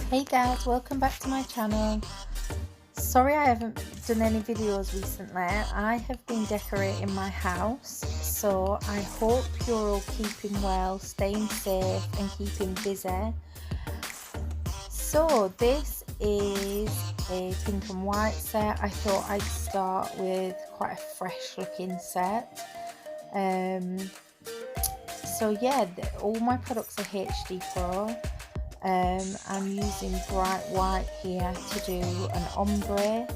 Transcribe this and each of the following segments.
Hey guys, welcome back to my channel. Sorry I haven't done any videos recently. I have been decorating my house, so I hope you're all keeping well, staying safe and keeping busy. So this is a pink and white set. I thought I'd start with quite a fresh looking set. So yeah, all my products are HDpro. I'm using bright white here to do an ombre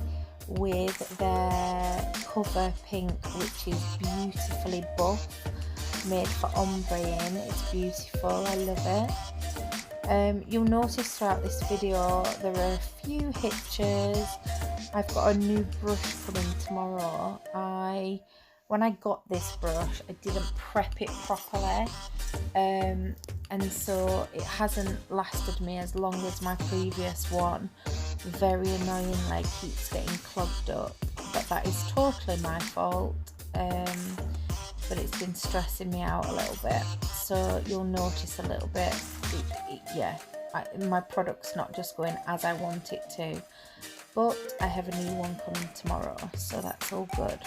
with the cover pink, which is beautifully buff, made for ombreing. It's beautiful, I love it. You'll notice throughout this video there are a few hitches. I've got a new brush coming tomorrow. When I got this brush, I didn't prep it properly, and so it hasn't lasted me as long as my previous one. Very annoying, like keeps getting clogged up, but that is totally my fault. But it's been stressing me out a little bit, so you'll notice a little bit. My product's not just going as I want it to, but I have a new one coming tomorrow, so that's all good.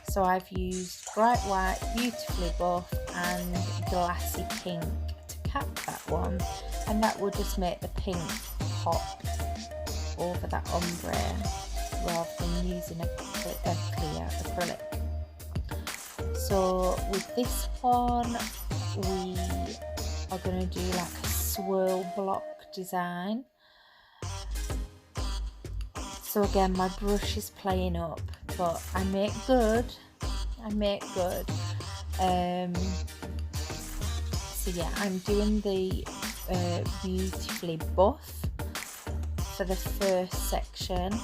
So I've used bright white, beautifully buff and glassy pink to cap that one, and that will just make the pink pop over that ombre rather than using a clear acrylic. So with this one we are going to do like a swirl block design. So again, my brush is playing up, but I make good. So yeah, I'm doing the beautifully buff for the first section,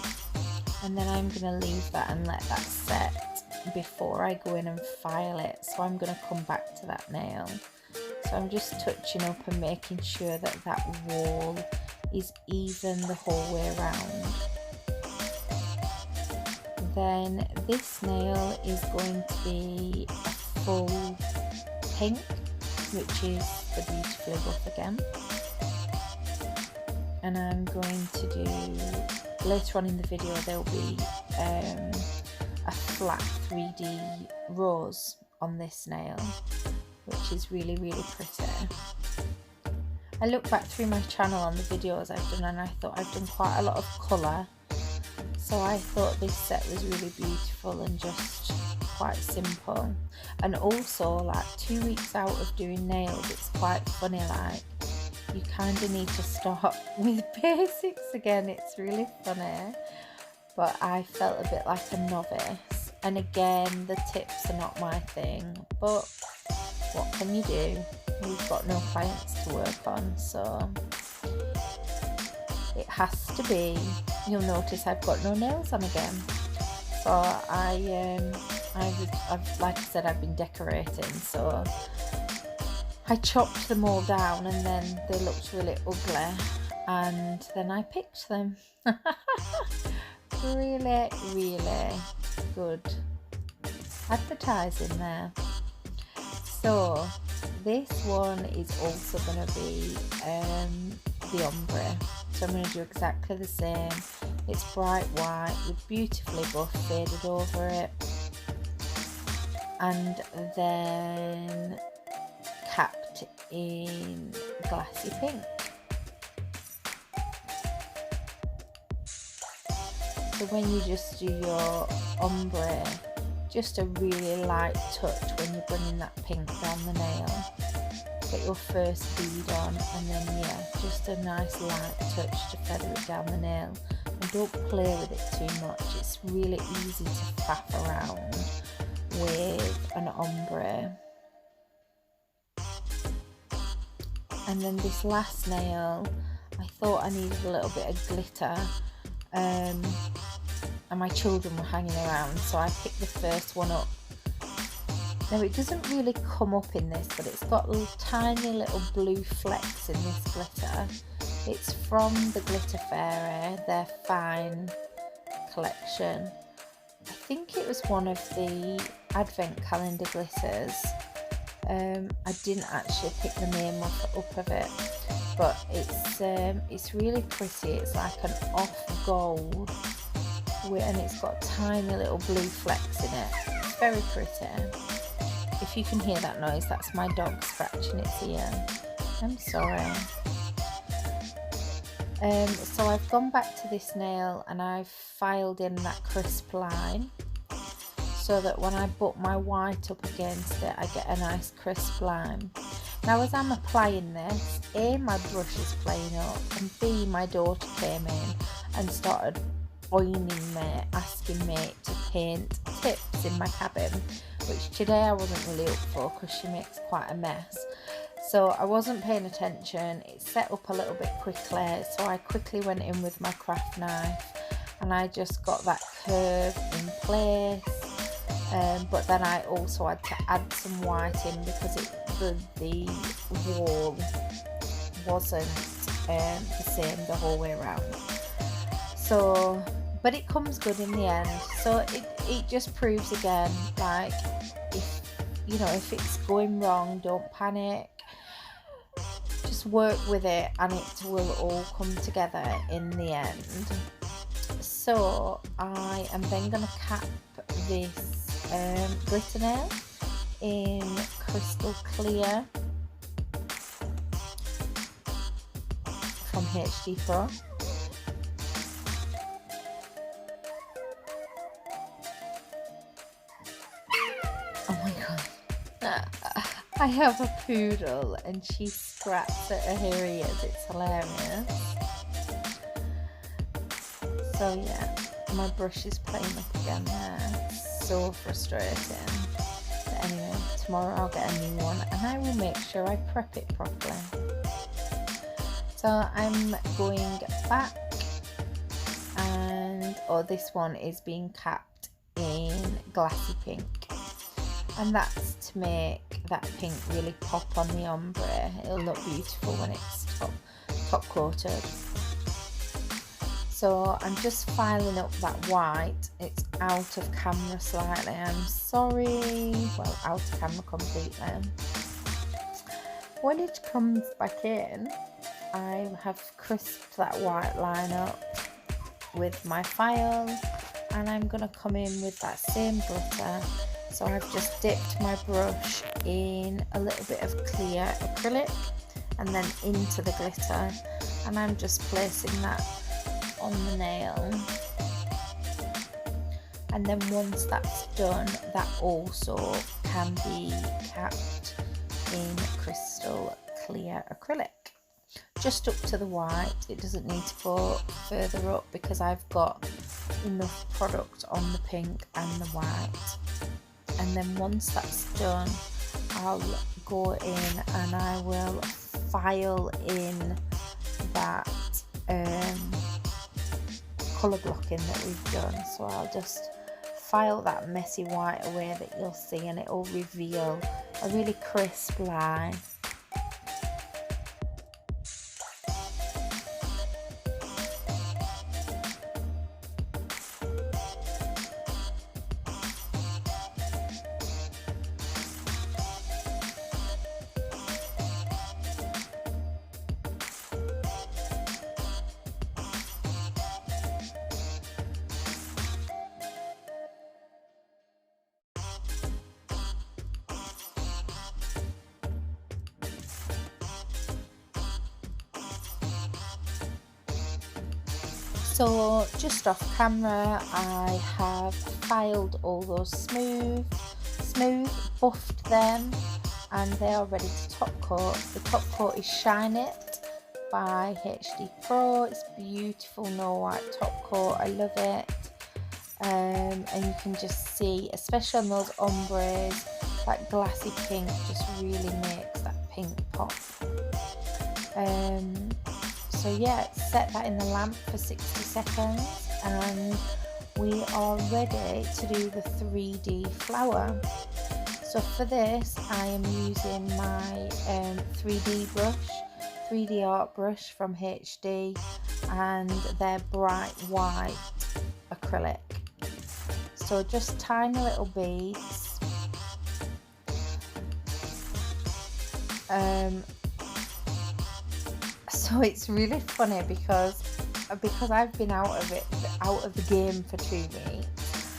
and then I'm going to leave that and let that set before I go in and file it. So I'm going to come back to that nail. So I'm just touching up and making sure that that wall is even the whole way around. Then this nail is going to be a full pink, which is the beautifully buff again. And I'm going to do, later on in the video there will be a flat 3D rose on this nail, which is really pretty. I looked back through my channel on the videos I've done, and I thought I've done quite a lot of colour. So I thought this set was really beautiful and just quite simple. And also, like 2 weeks out of doing nails, it's quite funny, like you kind of need to start with basics again. It's really funny, but I felt a bit like a novice. And again, the tips are not my thing, but what can you do? We've got no clients to work on, so it has to be. You'll notice I've got no nails on again. So I've like I said, I've been decorating, so I chopped them all down and then they looked really ugly, and then I picked them. really good advertising there. So this one is also going to be the ombre. So I'm going to do exactly the same. It's bright white with beautifully buff faded over it, and then capped in glassy pink. So when you just do your ombre, just a really light touch when you're bringing that pink down the nail. Get your first bead on, and then yeah, just a nice light touch to feather it down the nail, and don't play with it too much. It's really easy to faff around with an ombre. And then this last nail, I thought I needed a little bit of glitter, and my children were hanging around, so I picked the first one up. Now it doesn't really come up in this, but it's got tiny little blue flecks in this glitter. It's from the Glitter Fairy, their fine collection. I think it was one of the advent calendar glitters. I didn't actually pick the name up of it, but it's really pretty. It's like an off gold, and it's got tiny little blue flecks in it. It's very pretty. If you can hear that noise, that's my dog scratching its ear. I'm sorry. So I've gone back to this nail and I've filed in that crisp line, so that when I butt my white up against it, I get a nice crisp line. Now, as I'm applying this, A, my brush is playing up, and B, my daughter came in and started boiling me, asking me to paint tips in my cabin, which today I wasn't really up for because she makes quite a mess. So I wasn't paying attention. It set up a little bit quickly, so I quickly went in with my craft knife and I just got that curve in place. But then I also had to add some white in because the wall wasn't the same the whole way around. So, but it comes good in the end. So it just proves again, like, if it's going wrong, don't panic. Just work with it and it will all come together in the end. So I am then going to cap this glitter nail in Crystal Clear from HDpro. Oh my god, I have a poodle and she scraps at her ears. It's hilarious. So yeah, my brush is playing up again there. So frustrating. But anyway, tomorrow I'll get a new one and I will make sure I prep it properly. So I'm going back and this one is being capped in Glassy Pink, and that's to make that pink really pop on the ombre. It'll look beautiful when it's top coated. So I'm just filing up that white. It's out of camera slightly, I'm sorry. Well, out of camera completely. When it comes back in, I have crisped that white line up with my file, and I'm going to come in with that same glitter. So I've just dipped my brush in a little bit of clear acrylic and then into the glitter, and I'm just placing that on the nail. And then once that's done, that also can be capped in Crystal Clear acrylic. Just up to the white. It doesn't need to go further up because I've got enough product on the pink and the white. And then once that's done, I'll go in and I will file in that colour blocking that we've done. So I'll just file that messy white away that you'll see, and it will reveal a really crisp line. So just off camera, I have filed all those smooth, buffed them, and they are ready to top coat. The top coat is Shine It by HDpro. It's beautiful, no white top coat. I love it. And you can just see, especially on those ombres, that glassy pink just really makes that pink pop. So yeah, set that in the lamp for 60 seconds and we are ready to do the 3D flower. So for this I am using my 3D art brush from HD, and their bright white acrylic. So just tiny little beads. So it's really funny because I've been out of the game for 2 weeks.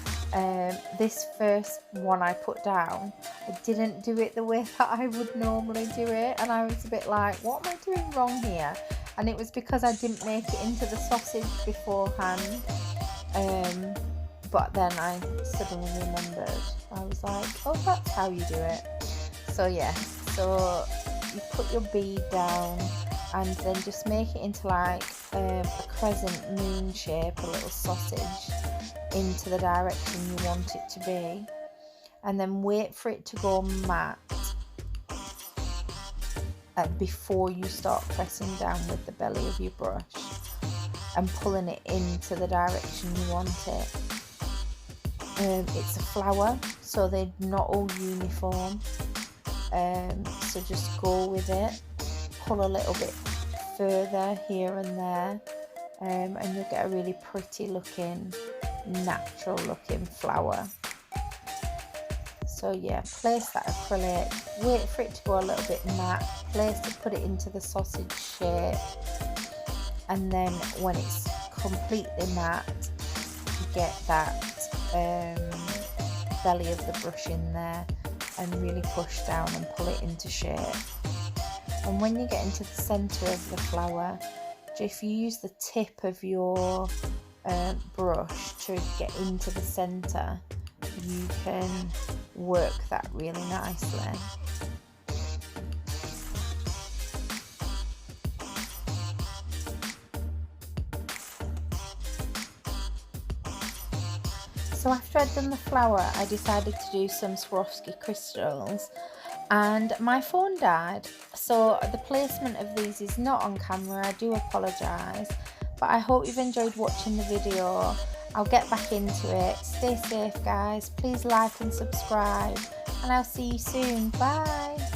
This first one I put down, I didn't do it the way that I would normally do it, and I was a bit like, what am I doing wrong here? And it was because I didn't make it into the sausage beforehand. But then I suddenly remembered. I was like, oh, that's how you do it. So yeah, so you put your bead down and then just make it into like a crescent moon shape, a little sausage, into the direction you want it to be, and then wait for it to go matte before you start pressing down with the belly of your brush and pulling it into the direction you want it. It's a flower, so they're not all uniform, so just go with it, pull a little bit further here and there, and you'll get a really pretty looking, natural looking flower. So yeah, place that acrylic, wait for it to go a little bit matte, place it, put it into the sausage shape, and then when it's completely matte, you get that belly of the brush in there and really push down and pull it into shape. And when you get into the center of the flower, if you use the tip of your brush to get into the center, you can work that really nicely. So after I'd done the flower, I decided to do some Swarovski crystals, and my phone died, so the placement of these is not on camera. I do apologise, but I hope you've enjoyed watching the video. I'll get back into it. Stay safe, guys. Please like and subscribe, and I'll see you soon. Bye.